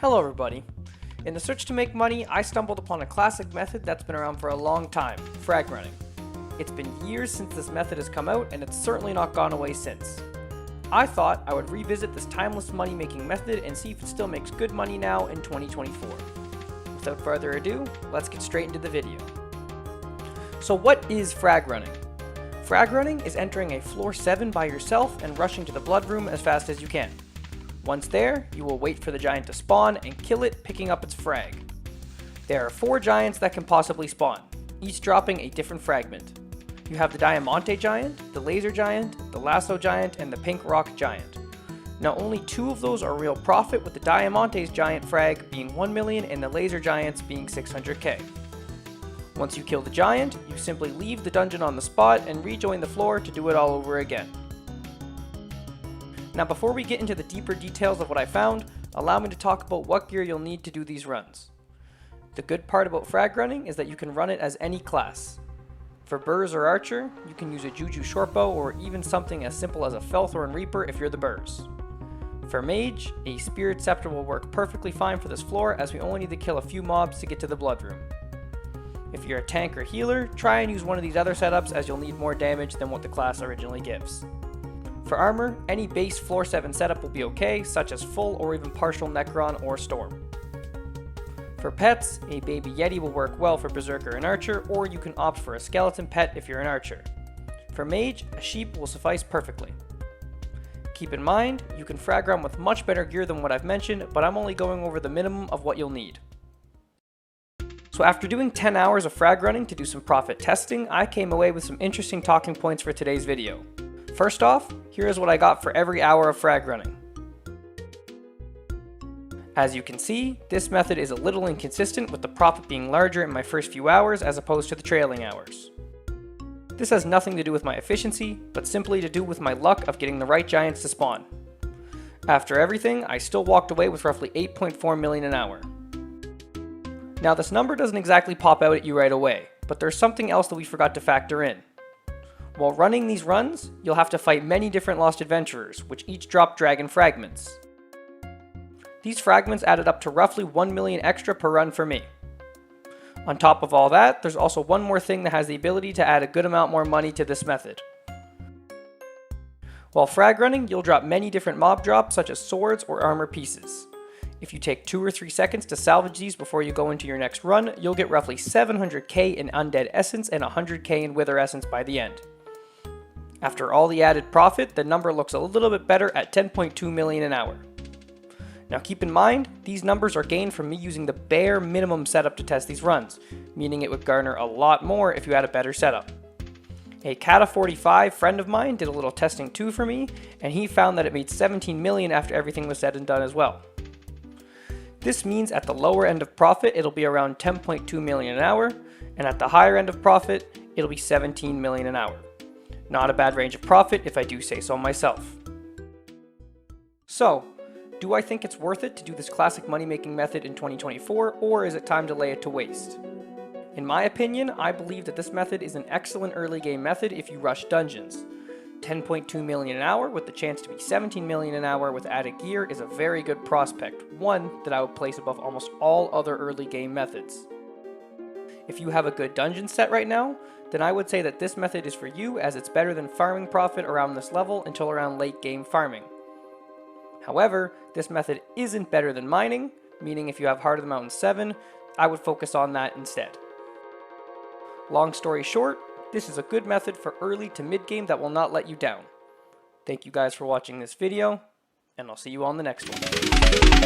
Hello everybody. In the search to make money, I stumbled upon a classic method that's been around for a long time, frag running. It's been years since this method has come out, and it's certainly not gone away since. I thought I would revisit this timeless money-making method and see if it still makes good money now in 2024. Without further ado, let's get straight into the video. So what is frag running? Frag running is entering a floor 7 by yourself and rushing to the blood room as fast as you can. Once there, you will wait for the giant to spawn and kill it, picking up its frag. There are 4 giants that can possibly spawn, each dropping a different fragment. You have the Diamante giant, the laser giant, the lasso giant, and the pink rock giant. Now only 2 of those are real profit, with the Diamante's giant frag being 1 million and the laser giant's being 600k. Once you kill the giant, you simply leave the dungeon on the spot and rejoin the floor to do it all over again. Now before we get into the deeper details of what I found, allow me to talk about what gear you'll need to do these runs. The good part about frag running is that you can run it as any class. For Burrs or Archer, you can use a Juju shortbow or even something as simple as a Felthorn Reaper if you're the Burrs. For Mage, a Spirit Scepter will work perfectly fine for this floor, as we only need to kill a few mobs to get to the blood room. If you're a tank or healer, try and use one of these other setups, as you'll need more damage than what the class originally gives. For armor, any base floor 7 setup will be okay, such as full or even partial Necron or Storm. For pets, a baby Yeti will work well for Berserker and Archer, or you can opt for a skeleton pet if you're an Archer. For Mage, a sheep will suffice perfectly. Keep in mind, you can frag run with much better gear than what I've mentioned, but I'm only going over the minimum of what you'll need. So after doing 10 hours of frag running to do some profit testing, I came away with some interesting talking points for today's video. First off, here is what I got for every hour of frag running. As you can see, this method is a little inconsistent, with the profit being larger in my first few hours as opposed to the trailing hours. This has nothing to do with my efficiency, but simply to do with my luck of getting the right giants to spawn. After everything, I still walked away with roughly 8.4 million an hour. Now this number doesn't exactly pop out at you right away, but there's something else that we forgot to factor in. While running these runs, you'll have to fight many different Lost Adventurers, which each drop dragon fragments. These fragments added up to roughly 1 million extra per run for me. On top of all that, there's also one more thing that has the ability to add a good amount more money to this method. While frag running, you'll drop many different mob drops such as swords or armor pieces. If you take 2 or 3 seconds to salvage these before you go into your next run, you'll get roughly 700k in Undead Essence and 100k in Wither Essence by the end. After all the added profit, the number looks a little bit better at 10.2 million an hour. Now keep in mind, these numbers are gained from me using the bare minimum setup to test these runs, meaning it would garner a lot more if you had a better setup. A Kata45 friend of mine did a little testing too for me, and he found that it made 17 million after everything was said and done as well. This means at the lower end of profit, it'll be around 10.2 million an hour, and at the higher end of profit, it'll be 17 million an hour. Not a bad range of profit if I do say so myself. So, do I think it's worth it to do this classic money-making method in 2024, or is it time to lay it to waste? In my opinion, I believe that this method is an excellent early game method if you rush dungeons. 10.2 million an hour with the chance to be 17 million an hour with added gear is a very good prospect, one that I would place above almost all other early game methods. If you have a good dungeon set right now, then I would say that this method is for you, as it's better than farming profit around this level until around late game farming. However, this method isn't better than mining, meaning if you have Heart of the Mountain 7, I would focus on that instead. Long story short, this is a good method for early to mid game that will not let you down. Thank you guys for watching this video, and I'll see you on the next one.